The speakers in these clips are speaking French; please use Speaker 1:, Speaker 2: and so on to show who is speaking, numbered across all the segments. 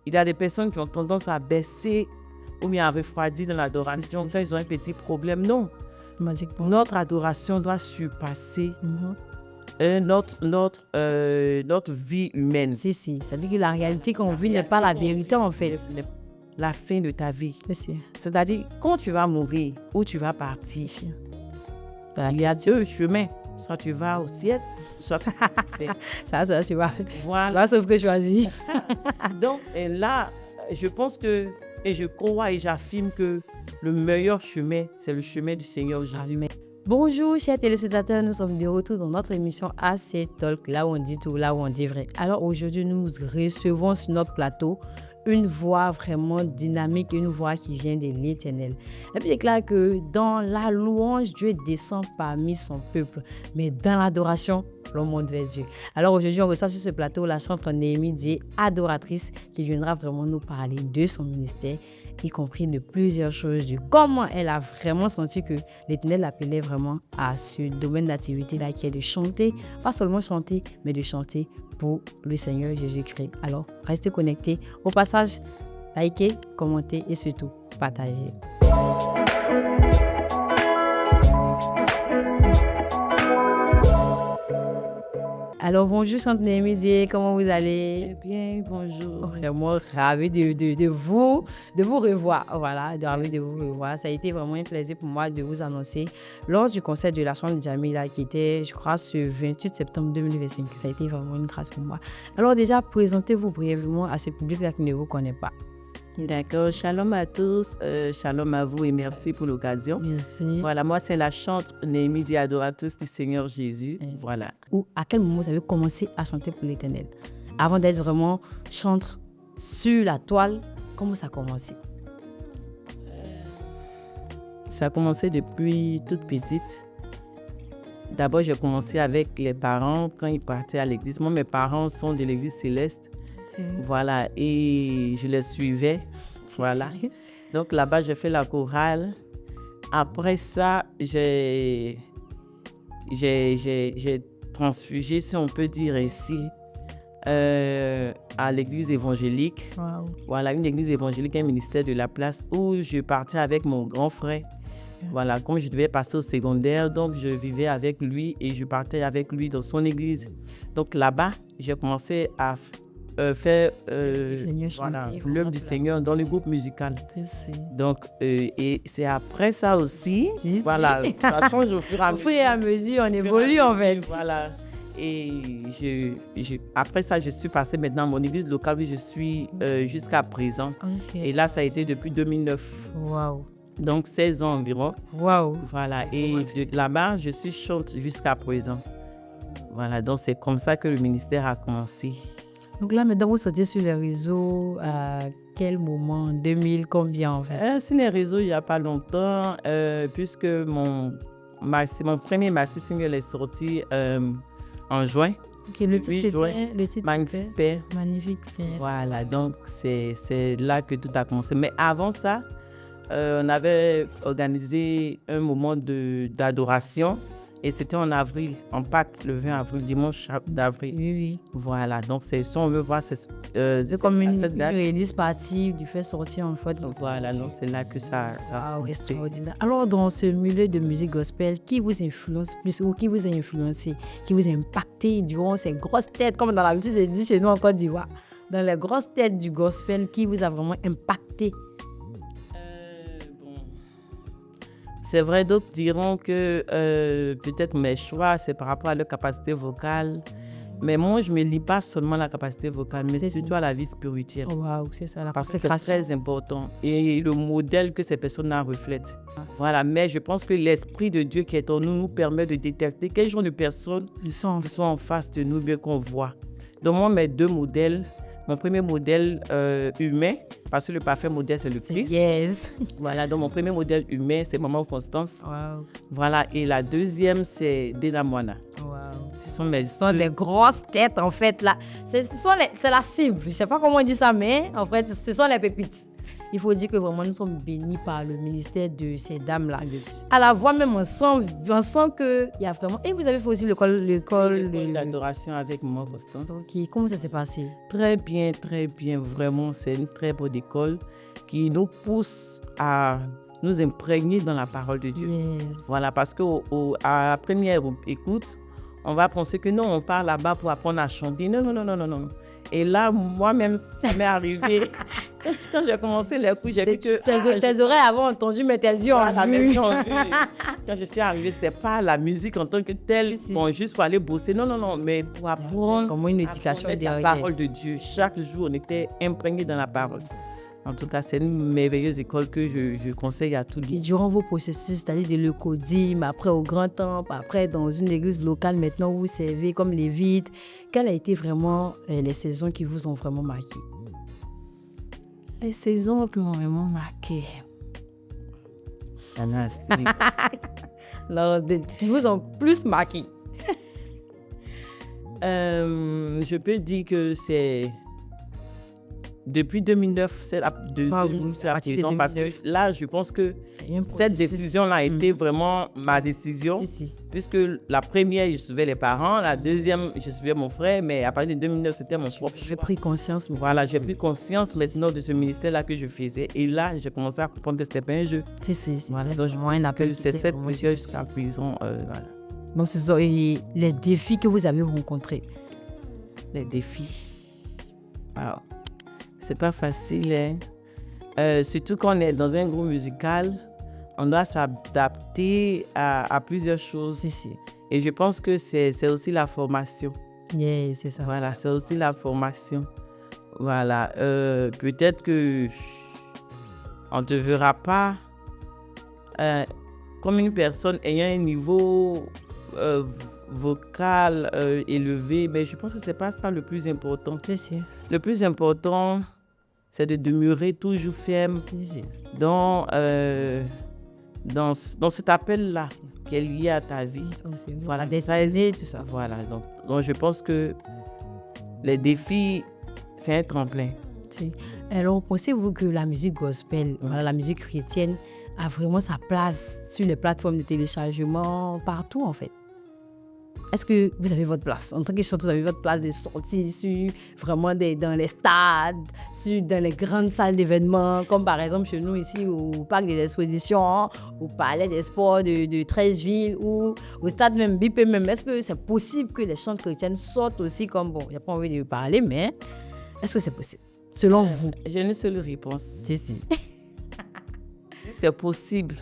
Speaker 1: il y a des personnes qui ont tendance à baisser ou bien à refroidir dans l'adoration quand ils ont un petit problème. Non. Notre adoration doit surpasser notre vie humaine.
Speaker 2: Si. C'est-à-dire que la réalité qu'on vit n'est pas la vérité, en fait.
Speaker 1: La fin de ta vie.
Speaker 2: Si.
Speaker 1: C'est-à-dire, quand tu vas mourir ou tu vas partir, il y a deux chemins. Soit tu vas au ciel, soit tu vas
Speaker 2: Ça, tu vas.
Speaker 1: Voilà.
Speaker 2: Sauf que choisir.
Speaker 1: Donc, et là, je pense que, et je crois et j'affirme que le meilleur chemin, c'est le chemin du Seigneur Jésus.
Speaker 2: Bonjour, chers téléspectateurs, nous sommes de retour dans notre émission AC Talk, là où on dit tout, là où on dit vrai. Alors aujourd'hui, nous recevons sur notre plateau une voix vraiment dynamique, une voix qui vient de l'Éternel. La Bible déclare que dans la louange, Dieu descend parmi son peuple, mais dans l'adoration, l'on monte vers Dieu. Alors aujourd'hui, on reçoit sur ce plateau la chanteuse Néhémie Dié, adoratrice, qui viendra vraiment nous parler de son ministère, y compris de plusieurs choses, de comment elle a vraiment senti que l'Éternel l'appelait vraiment à ce domaine d'activité-là, qui est de chanter, pas seulement chanter, mais de chanter pour le Seigneur Jésus-Christ. Alors, restez connectés. Au passage, likez, commentez et surtout, partagez. Alors, bonjour, Chante Néhémie Dié, comment vous allez?
Speaker 1: Bien, bonjour.
Speaker 2: Vraiment ravi de vous revoir. Voilà, ravi de vous revoir. Ça a été vraiment un plaisir pour moi de vous annoncer lors du concert de la chanson de Jamila qui était, je crois, ce 28 septembre 2025. Ça a été vraiment une grâce pour moi. Alors déjà, présentez-vous brièvement à ce public-là qui ne vous connaît pas.
Speaker 1: D'accord, shalom à tous, shalom à vous et merci pour l'occasion.
Speaker 2: Merci.
Speaker 1: Voilà, moi c'est la chanteuse Néhémie Dié, adoratrice du Seigneur Jésus. Voilà.
Speaker 2: Ou à quel moment vous avez commencé à chanter pour l'Éternel? Avant d'être vraiment chanteur sur la toile, comment ça a commencé?
Speaker 1: Ça a commencé depuis toute petite. D'abord, j'ai commencé avec les parents quand ils partaient à l'église. Moi, mes parents sont de l'église céleste. Voilà, et je les suivais. Voilà. Donc là-bas, j'ai fait la chorale. Après ça, j'ai transfugé, si on peut dire ainsi, à l'église évangélique.
Speaker 2: Wow.
Speaker 1: Voilà, une église évangélique, un ministère de la place où je partais avec mon grand frère. Voilà, comme je devais passer au secondaire, donc je vivais avec lui et je partais avec lui dans son église. Donc là-bas, j'ai commencé à faire l'œuvre du Seigneur dans le groupe musical. Donc, et c'est après ça aussi, voilà, ça change au fur et à mesure.
Speaker 2: On évolue en fait.
Speaker 1: Voilà. Et après ça, je suis passée maintenant à mon église locale où je suis jusqu'à présent. Et là, ça a été depuis 2009.
Speaker 2: Wow.
Speaker 1: Donc, 16 ans environ.
Speaker 2: Wow.
Speaker 1: Voilà. Et là-bas, je suis chante jusqu'à présent. Voilà. Donc, c'est comme ça que le ministère a commencé.
Speaker 2: Donc là, maintenant, vous sortez sur les réseaux à quel moment? 2000, combien en fait?
Speaker 1: Sur les réseaux, il n'y a pas longtemps, puisque mon premier maxi single est sorti en juin.
Speaker 2: Okay, le titre
Speaker 1: Magnifique Père.
Speaker 2: Magnifique Père.
Speaker 1: Voilà, donc c'est là que tout a commencé. Mais avant ça, on avait organisé un moment d'adoration. Et c'était en avril, en Pâques, le 20 avril, dimanche d'avril.
Speaker 2: Oui.
Speaker 1: Voilà, donc c'est ça, on veut voir c'est
Speaker 2: comme une release party du fait sortir en fait.
Speaker 1: Voilà, donc c'est là que ça
Speaker 2: extraordinaire. Alors, dans ce milieu de musique gospel, qui vous influence plus ou qui vous a influencé, qui vous a impacté durant ces grosses têtes, comme dans l'habitude, je dis chez nous en Côte d'Ivoire, dans les grosses têtes du gospel, qui vous a vraiment impacté?
Speaker 1: C'est vrai, d'autres diront que peut-être mes choix, c'est par rapport à leur capacité vocale. Mais moi, je ne me lie pas seulement à la capacité vocale, mais surtout à la vie spirituelle.
Speaker 2: Waouh, c'est ça, la
Speaker 1: parce que c'est très important. Et le modèle que ces personnes-là reflètent. Voilà, mais je pense que l'Esprit de Dieu qui est en nous nous permet de détecter quel genre de personnes sont en face de nous, bien qu'on voit. Donc moi, mes deux modèles, mon premier modèle humain, parce que le parfait modèle, c'est le Christ.
Speaker 2: Yes.
Speaker 1: Voilà, donc mon premier modèle humain, c'est Maman Constance.
Speaker 2: Wow.
Speaker 1: Voilà, et la deuxième, c'est Dena Moana.
Speaker 2: Wow.
Speaker 1: Ce
Speaker 2: sont des grosses têtes, en fait. Là. C'est la cible. Je ne sais pas comment on dit ça, mais en fait, ce sont les pépites. Il faut dire que vraiment, nous sommes bénis par le ministère de ces dames-là. À la voix même, on sent qu'il y a vraiment... Et vous avez fait aussi l'école
Speaker 1: d'adoration avec moi, Constance.
Speaker 2: Ok, comment ça s'est passé?
Speaker 1: Très bien, vraiment. C'est une très bonne école qui nous pousse à nous imprégner dans la parole de Dieu.
Speaker 2: Yes.
Speaker 1: Voilà, parce qu'à la première écoute, on va penser que non, on part là-bas pour apprendre à chanter. Non. Et là, moi-même, ça m'est arrivé. Quand j'ai commencé les cours, j'ai vu que...
Speaker 2: Tes oreilles avaient entendu, mais tes yeux ont vu.
Speaker 1: Quand je suis arrivée, ce n'était pas la musique en tant que telle, bon, juste pour aller bosser. Non, mais pour apprendre...
Speaker 2: Comme une éducation
Speaker 1: derrière la parole de Dieu. Chaque jour, on était imprégnés dans la parole. En tout cas, c'est une merveilleuse école que je conseille à tout le monde.
Speaker 2: Et durant vos processus, c'est-à-dire de l'Ecodim, après au Grand Temple, après dans une église locale maintenant où vous servez comme lévite, quelles ont été vraiment les saisons qui vous ont vraiment marqué?
Speaker 1: Les saisons qui m'ont vraiment marqué.
Speaker 2: Alors, qui vous ont plus marqué?
Speaker 1: Je peux dire que c'est... Depuis 2009, c'est la prison, parce que là, je pense que cette décision-là a été vraiment ma décision, puisque la première, je suivais les parents, la deuxième, je suivais mon frère, mais à partir de 2009, c'était mon propre choix.
Speaker 2: J'ai pris conscience.
Speaker 1: Voilà, j'ai pris conscience maintenant de ce ministère-là que je faisais, et là, j'ai commencé à comprendre que c'était pas un jeu.
Speaker 2: Voilà,
Speaker 1: donc je vois que c'est cette mesure jusqu'à prison, voilà.
Speaker 2: Donc, ce sont les défis que vous avez rencontrés.
Speaker 1: Les défis. Wow. C'est pas facile, hein? Surtout quand on est dans un groupe musical, on doit s'adapter à plusieurs choses. Et je pense que c'est aussi la formation.
Speaker 2: C'est ça.
Speaker 1: Voilà, c'est aussi la formation. Voilà, peut-être que on ne te verra pas comme une personne ayant un niveau vocal élevé, mais je pense que c'est pas ça le plus important. Le plus important, c'est de demeurer toujours ferme dans cet appel-là qui est lié à ta vie.
Speaker 2: Voilà, destinée, tout ça.
Speaker 1: Voilà, donc je pense que les défis, c'est un tremplin.
Speaker 2: Alors, pensez-vous que la musique gospel, la musique chrétienne, a vraiment sa place sur les plateformes de téléchargement partout, en fait? Est-ce que vous avez votre place? En tant que chanteuse, vous avez votre place de sortie vraiment dans les stades, dans les grandes salles d'événements, comme par exemple chez nous ici au Parc des Expositions, au Palais des Sports de 13 villes ou au stade même BIP même. Est-ce que c'est possible que les chants chrétiennes sortent aussi comme, bon, il n'y a pas envie de parler, mais est-ce que c'est possible, selon vous?
Speaker 1: J'ai une seule réponse.
Speaker 2: Si.
Speaker 1: Si c'est possible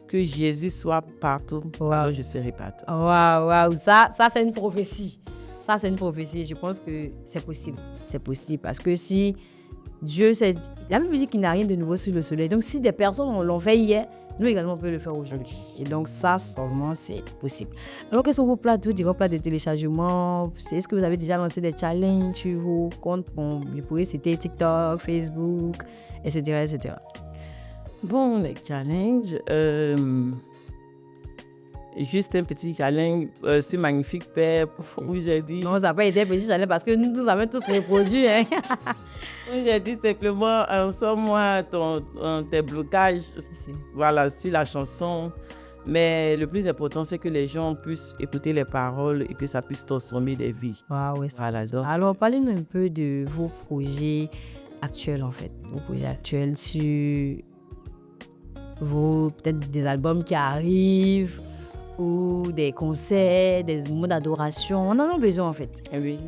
Speaker 1: que Jésus soit partout, alors je serai partout.
Speaker 2: Waouh, ça c'est une prophétie. Ça c'est une prophétie. Je pense que c'est possible. C'est possible parce que si Dieu, c'est la même musique qui n'a rien de nouveau sur le soleil. Donc si des personnes l'ont fait hier, nous également on peut le faire aujourd'hui. Et donc ça seulement c'est possible. Alors quels sont vos différents plats de téléchargement? Est-ce que vous avez déjà lancé des challenges sur vos comptes? Bon, vous pourrez citer TikTok, Facebook, etc.
Speaker 1: Bon, les challenges, juste un petit challenge sur Magnifique Père, où j'ai dit...
Speaker 2: Non, ça n'a pas été un petit challenge parce que nous avons tous répondu. Hein.
Speaker 1: J'ai dit simplement, sors-moi tes blocages voilà, sur la chanson. Mais le plus important, c'est que les gens puissent écouter les paroles et que ça puisse transformer des vies.
Speaker 2: Voilà, donc. Alors, parlez-nous un peu de vos projets actuels, en fait. Vos projets actuels sur... peut-être des albums qui arrivent ou des concerts, des moments d'adoration. On en a besoin en fait.
Speaker 1: Oui.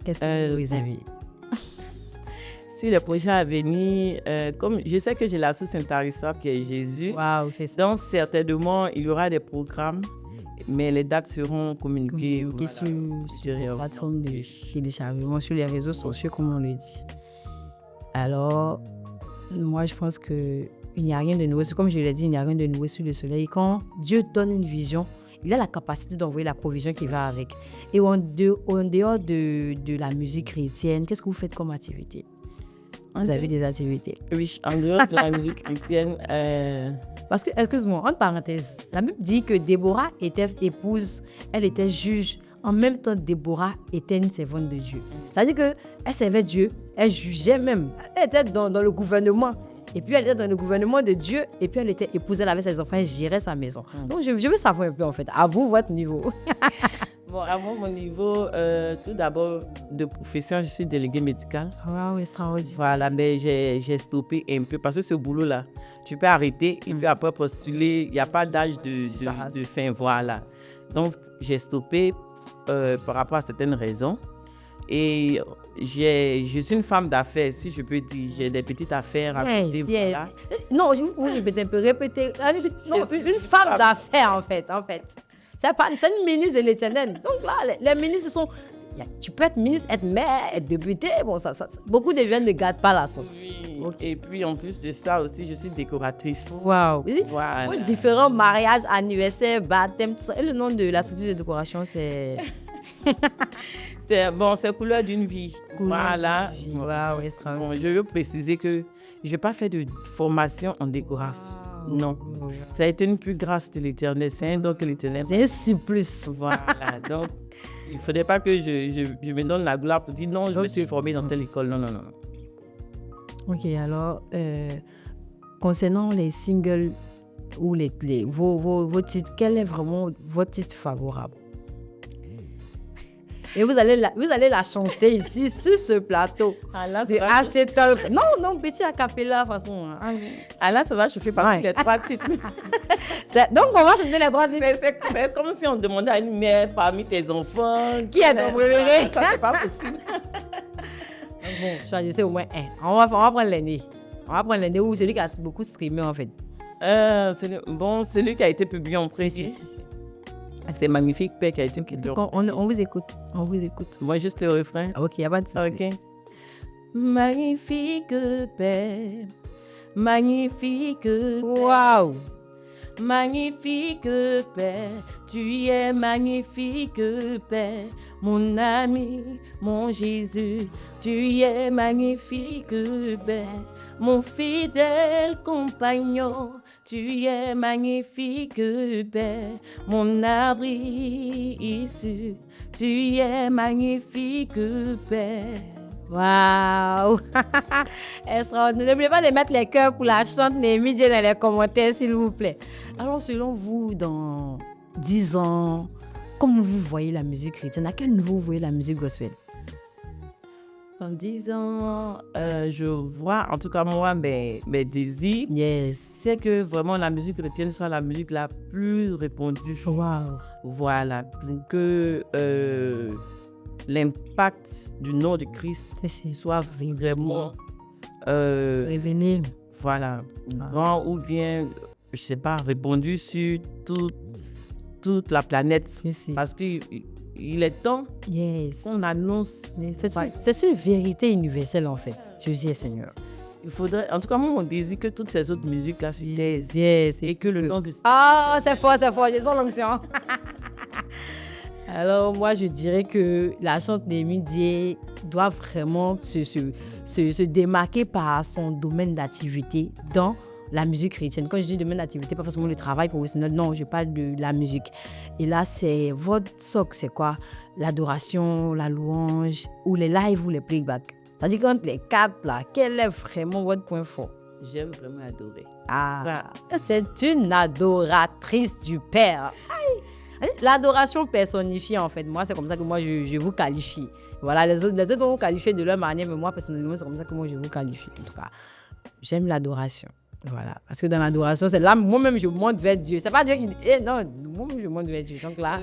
Speaker 2: Qu'est-ce que vous avez?
Speaker 1: Sur les projets à venir, comme je sais que j'ai la source intarissable qui est Jésus.
Speaker 2: C'est ça.
Speaker 1: Donc certainement, il y aura des programmes, mais les dates seront communiquées
Speaker 2: sur la plateforme de téléchargement, sur les réseaux sociaux, comme on le dit. Alors, moi, je pense qu'il n'y a rien de nouveau. Comme je l'ai dit, il n'y a rien de nouveau sous le soleil. Quand Dieu donne une vision, il a la capacité d'envoyer la provision qui va avec. Et en dehors de la musique chrétienne, qu'est-ce que vous faites comme activité? Vous avez des activités?
Speaker 1: Oui, en dehors de la musique chrétienne.
Speaker 2: Parce que, excuse-moi, entre parenthèses, la Bible dit que Déborah était épouse, elle était juge en même temps, Déborah était une servante de Dieu. C'est-à-dire qu'elle servait Dieu, elle jugeait même. Elle était dans le gouvernement. Et puis, elle était dans le gouvernement de Dieu. Et puis, elle était épousée, elle avait ses enfants, elle gérait sa maison. Donc, je veux savoir un peu, en fait, à vous, votre niveau.
Speaker 1: Bon, à mon niveau, tout d'abord, de profession, je suis délégué médical.
Speaker 2: Waouh, extraordinaire.
Speaker 1: Voilà, mais j'ai stoppé un peu parce que ce boulot-là, tu peux arrêter et puis après postuler. Il n'y a pas d'âge de fin, voilà. Donc, j'ai stoppé par rapport à certaines raisons. Et je suis une femme d'affaires, si je peux dire. J'ai des petites affaires à côté. Voilà.
Speaker 2: Non, je vous répéter un peu. Non, une femme d'affaires, en fait. C'est une ministre de l'Éternel. Donc là, les ministres sont... Tu peux être ministre, être maire, être député. Bon, beaucoup de gens ne gardent pas la sauce.
Speaker 1: Oui. Okay. Et puis, en plus de ça aussi, je suis décoratrice.
Speaker 2: Waouh.
Speaker 1: Voilà.
Speaker 2: Pour différents mariages, anniversaires, baptêmes, tout ça. Et le nom de la structure de décoration, c'est...
Speaker 1: c'est couleur d'une vie. Voilà.
Speaker 2: Waouh, extraordinaire.
Speaker 1: Bon, je veux préciser que je n'ai pas fait de formation en décoration. Wow. Non. Wow. Ça a été une plus grâce de l'Éternel. C'est un don que l'Éternel.
Speaker 2: C'est un surplus.
Speaker 1: Voilà. Donc, il ne faudrait pas que je me donne la gloire pour dire non, je me suis formée dans telle école. Non.
Speaker 2: Ok, alors, concernant les singles ou vos titres, quel est vraiment votre titre favorable? Et vous allez la chanter ici, sur ce plateau.
Speaker 1: Là,
Speaker 2: de AC Talk. Non, petit a cappella, de toute façon.
Speaker 1: Là, ça va chauffer parce que les 3 titres.
Speaker 2: Donc, on va chanter les 3 titres.
Speaker 1: C'est comme si on demandait à une mère parmi tes enfants.
Speaker 2: Qui est ton préféré?
Speaker 1: Ça, c'est pas possible.
Speaker 2: Bon, choisissez au moins un. On va prendre l'aîné. Ou celui qui a beaucoup streamé, en fait.
Speaker 1: Celui qui a été publié en premier.
Speaker 2: Si.
Speaker 1: C'est Magnifique Père qui a été publié.
Speaker 2: On vous écoute.
Speaker 1: Moi, juste le refrain.
Speaker 2: Ok, il n'y a pas de souci.
Speaker 1: Ok. Magnifique Père, magnifique Père.
Speaker 2: Waouh!
Speaker 1: Magnifique Père, tu es magnifique Père, mon ami, mon Jésus, tu es magnifique Père, mon fidèle compagnon, tu es magnifique Père, mon abri issu, tu es magnifique Père.
Speaker 2: Waouh! Extraordinaire. N'oubliez pas de mettre les cœurs pour la chante Némi dans les commentaires, s'il vous plaît. Alors, selon vous, dans 10 ans, comment vous voyez la musique chrétienne? À quel niveau vous voyez la musique gospel?
Speaker 1: Dans 10 ans, je vois, en tout cas moi, mes désirs, c'est que vraiment la musique chrétienne soit la musique la plus répandue.
Speaker 2: Wow.
Speaker 1: Voilà, pour que l'impact du nom de Christ soit vraiment
Speaker 2: révélé.
Speaker 1: Voilà, grand ou bien, je sais pas, répandu sur toute la planète. Parce qu'il est temps qu'on annonce.
Speaker 2: C'est une vérité universelle en fait. Jésus est Seigneur.
Speaker 1: Il faudrait, en tout cas, moi, on désire que toutes ces autres musiques-là se taisent. Et que le nom de...
Speaker 2: Ah, c'est fort, j'ai son l'onction. Alors, moi, je dirais que la chante Némi Dié doit vraiment se démarquer par son domaine d'activité dans la musique chrétienne. Quand je dis domaine d'activité, pas forcément le travail professionnel, non, je parle de la musique. Et là, c'est votre socle, c'est quoi? L'adoration, la louange, ou les lives ou les playbacks. C'est-à-dire quand les 4 là, quel est vraiment votre point fort?
Speaker 1: J'aime vraiment adorer.
Speaker 2: C'est une adoratrice du Père. L'adoration personnifiée, en fait. Moi, c'est comme ça que moi, je vous qualifie. Voilà, les autres vont vous qualifier de leur manière, mais moi, personnellement, c'est comme ça que moi, je vous qualifie. En tout cas, j'aime l'adoration. Voilà. Parce que dans l'adoration, c'est là, moi-même, je monte vers Dieu. C'est pas Dieu qui dit, non, moi-même, je monte vers Dieu. Donc là,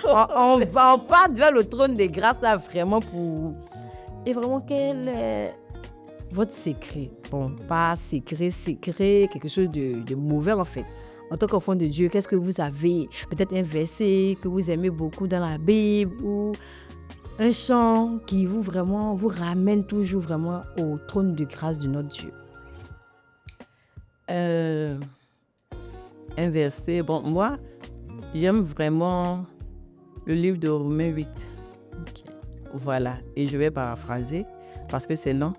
Speaker 2: on part vers le trône de grâce, là, vraiment pour... Et vraiment, quel est votre secret? Bon, pas secret, quelque chose de mauvais, en fait. En tant qu'enfant de Dieu, qu'est-ce que vous avez? Peut-être un verset que vous aimez beaucoup dans la Bible ou un chant qui vous ramène toujours vraiment au trône de grâce de notre Dieu.
Speaker 1: Un verset. Bon, moi, j'aime vraiment le livre de Romains 8.
Speaker 2: Okay.
Speaker 1: Voilà. Et je vais paraphraser parce que c'est long.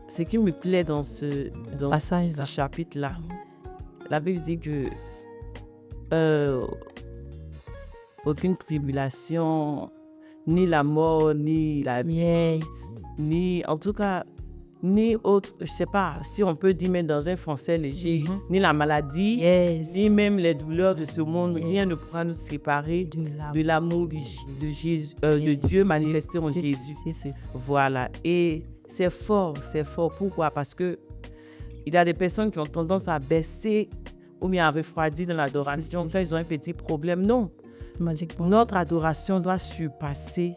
Speaker 1: Ce qui me plaît dans ce chapitre-là, la Bible dit que aucune tribulation, ni la mort, ni la vie,
Speaker 2: Yes.
Speaker 1: ni en tout cas, ni autre, je sais pas si on peut dire même dans un français léger, ni la maladie,
Speaker 2: Yes.
Speaker 1: ni même les douleurs de ce monde, rien ne pourra nous séparer de l'amour de Jésus, de Dieu manifesté en Jésus.
Speaker 2: C'est.
Speaker 1: Voilà. Et c'est fort, c'est fort. Pourquoi? Parce que il y a des personnes qui ont tendance à baisser ou bien à refroidir dans l'adoration quand ils ont un petit problème. Non.
Speaker 2: Magiquement.
Speaker 1: Notre adoration doit surpasser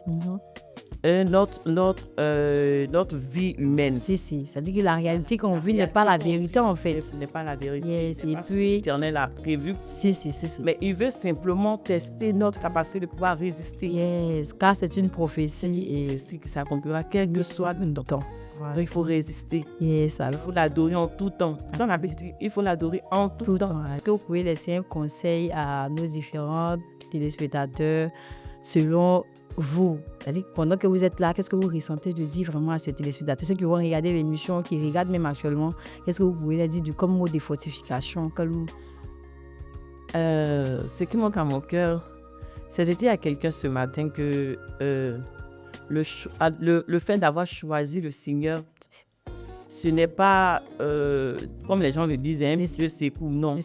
Speaker 1: notre vie humaine.
Speaker 2: Si. C'est-à-dire que la réalité qu'on vit n'est pas la vérité, en fait.
Speaker 1: Ce n'est pas la vérité.
Speaker 2: Yes.
Speaker 1: C'est
Speaker 2: Et
Speaker 1: pas ce que
Speaker 2: puis...
Speaker 1: l'Éternel a prévu.
Speaker 2: Si.
Speaker 1: Mais il veut simplement tester notre capacité de pouvoir résister.
Speaker 2: Yes. Car c'est une prophétie et
Speaker 1: C'est que ça accomplira quel que soit le temps.
Speaker 2: voilà.
Speaker 1: Donc il faut résister.
Speaker 2: Yes,
Speaker 1: Il
Speaker 2: alors.
Speaker 1: faut l'adorer en tout temps. Dans la Bible, il faut l'adorer en tout temps.
Speaker 2: Est-ce que vous pouvez laisser un conseil à nos différents téléspectateurs selon vous? C'est-à-dire que pendant que vous êtes là, qu'est-ce que vous ressentez de dire vraiment à ce téléspectateur? Ceux qui vont regarder l'émission, qui regardent même actuellement, qu'est-ce que vous pouvez leur dire comme mot de fortification?
Speaker 1: Ce qui manque à mon cœur, c'est de dire à quelqu'un ce matin que le fait d'avoir choisi le Seigneur, ce n'est pas, comme les gens le disent, un petit secours, non.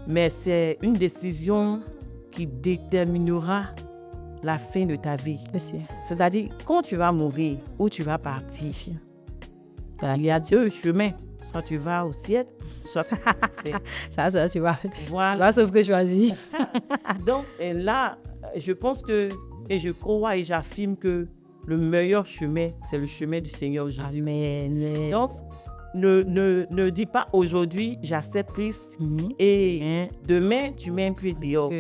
Speaker 1: Mais c'est une décision qui déterminera la fin de ta vie. C'est-à-dire, quand tu vas mourir ou tu vas partir, il y a deux chemins. Soit tu vas au ciel, soit tu vas au enfer.
Speaker 2: Ça, tu vas.
Speaker 1: Voilà.
Speaker 2: Sauf que choisir.
Speaker 1: Donc, et là, je pense que, et je crois et j'affirme que le meilleur chemin, c'est le chemin du Seigneur Jésus.
Speaker 2: Mais...
Speaker 1: Donc, ne dis pas aujourd'hui, j'accepte Christ et demain, tu mets un pied dehors.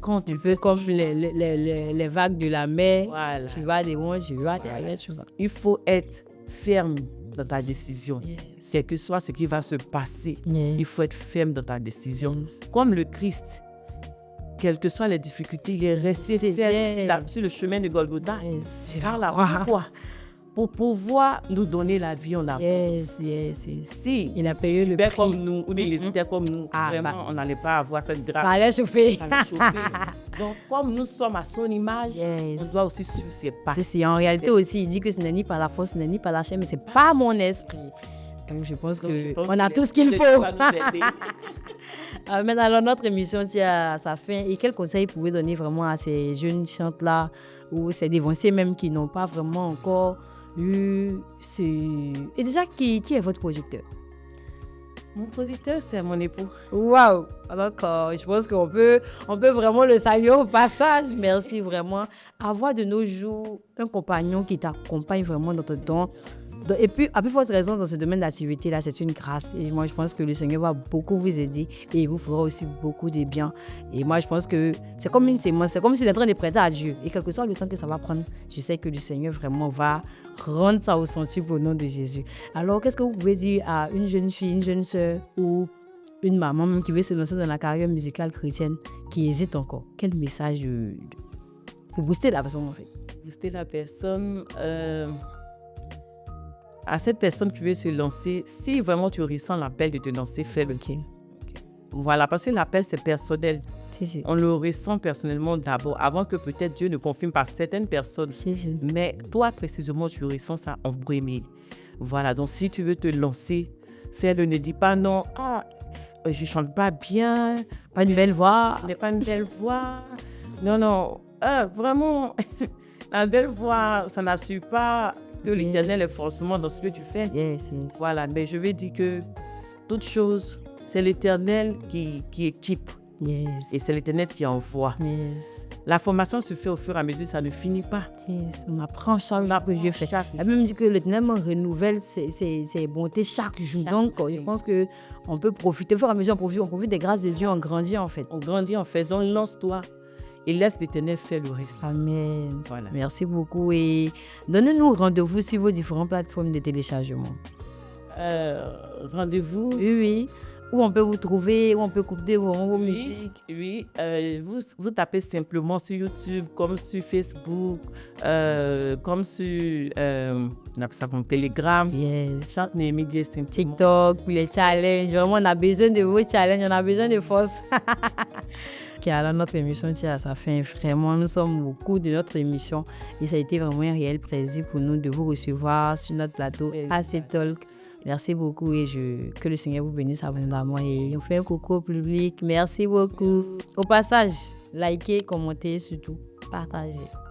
Speaker 1: Quand tu
Speaker 2: veux, comme les vagues de la mer,
Speaker 1: voilà.
Speaker 2: Tu vas des loin, tu vas derrière, tout ça.
Speaker 1: Il faut être ferme dans ta décision. Quel que soit ce qui va se passer, il faut être ferme dans ta décision. Comme le Christ, quelles que soient les difficultés, il est resté ferme sur le chemin de Golgotha. Pourquoi? Pour pouvoir nous donner la vie en abondance. Si
Speaker 2: il a payé le prix.
Speaker 1: Comme nous, ou les étaient comme nous, vraiment, on n'allait pas avoir cette grâce.
Speaker 2: Ça allait chauffer.
Speaker 1: Donc, comme nous sommes à son image, on doit aussi suivre ses pas.
Speaker 2: En réalité aussi, il dit que ce n'est ni par la force, ce n'est ni par la chair, mais c'est par mon esprit. Donc, je pense qu'on a tout ce qu'il faut. Maintenant, alors, notre émission tient à sa fin. Et quel conseil vous pouvez donner vraiment à ces jeunes chantes-là ou ces dévanciers même qui n'ont pas vraiment encore eu ce... Et déjà, qui est votre producteur?
Speaker 1: Mon producteur, c'est mon époux.
Speaker 2: Waouh! Donc, je pense qu'on peut vraiment le saluer au passage. Merci vraiment. Avoir de nos jours un compagnon qui t'accompagne vraiment dans ton temps. Et puis, à plus forte raison, dans ce domaine d'activité-là, c'est une grâce. Et moi, je pense que le Seigneur va beaucoup vous aider et il vous fera aussi beaucoup de bien. Et moi, je pense que c'est comme une sémence, c'est comme s'il est en train de prêter à Dieu. Et quel que soit le temps que ça va prendre, je sais que le Seigneur vraiment va rendre ça au centuple au nom de Jésus. Alors, qu'est-ce que vous pouvez dire à une jeune fille, une jeune sœur ou une maman même qui veut se lancer dans la carrière musicale chrétienne, qui hésite encore? Quel message pour booster la personne, en fait?
Speaker 1: Booster la personne... À cette personne qui veut se lancer, si vraiment tu ressens l'appel de te lancer, fais-le. Voilà, parce que l'appel, c'est personnel. On le ressent personnellement d'abord, avant que peut-être Dieu ne confirme par certaines personnes. Mais toi, précisément, tu ressens ça en premier. Voilà, donc si tu veux te lancer, fais-le. Ne dis pas non, je chante pas bien.
Speaker 2: Pas une belle voix.
Speaker 1: Je n'ai pas une belle voix. Non, vraiment, la belle voix, ça n'assure pas que l'Éternel est forcément dans ce que tu fais. Voilà, mais je vais dire que toute chose, c'est l'Éternel qui équipe. Et c'est l'Éternel qui envoie. La formation se fait au fur et à mesure, ça ne finit pas.
Speaker 2: On apprend chaque jour que Dieu fait. Elle même dit que l'Éternel renouvelle ses bontés chaque jour. Donc, je pense qu'on peut profiter, au fur et à mesure, on profite des grâces de Dieu, on grandit en fait.
Speaker 1: On grandit en faisant, lance-toi. Et laisse l'Éternel faire le reste.
Speaker 2: Amen.
Speaker 1: Voilà.
Speaker 2: Merci beaucoup. Et donnez-nous rendez-vous sur vos différentes plateformes de téléchargement.
Speaker 1: Rendez-vous.
Speaker 2: Oui. où on peut vous trouver, où on peut écouter vos musiques.
Speaker 1: Oui, vous tapez simplement sur YouTube, comme sur Facebook, comme sur on appelle ça comme Telegram.
Speaker 2: Yes.
Speaker 1: Centre Néhémie simplement.
Speaker 2: TikTok, les challenges. Vraiment, on a besoin de vos challenges, on a besoin de force. Ok, alors notre émission tire à sa fin. Vraiment, nous sommes au cours de notre émission et ça a été vraiment un réel plaisir pour nous de vous recevoir sur notre plateau AC Talk. Merci beaucoup et que le Seigneur vous bénisse abondamment. Et on fait un coucou au public. Merci beaucoup. Au passage, likez, commentez, surtout partagez.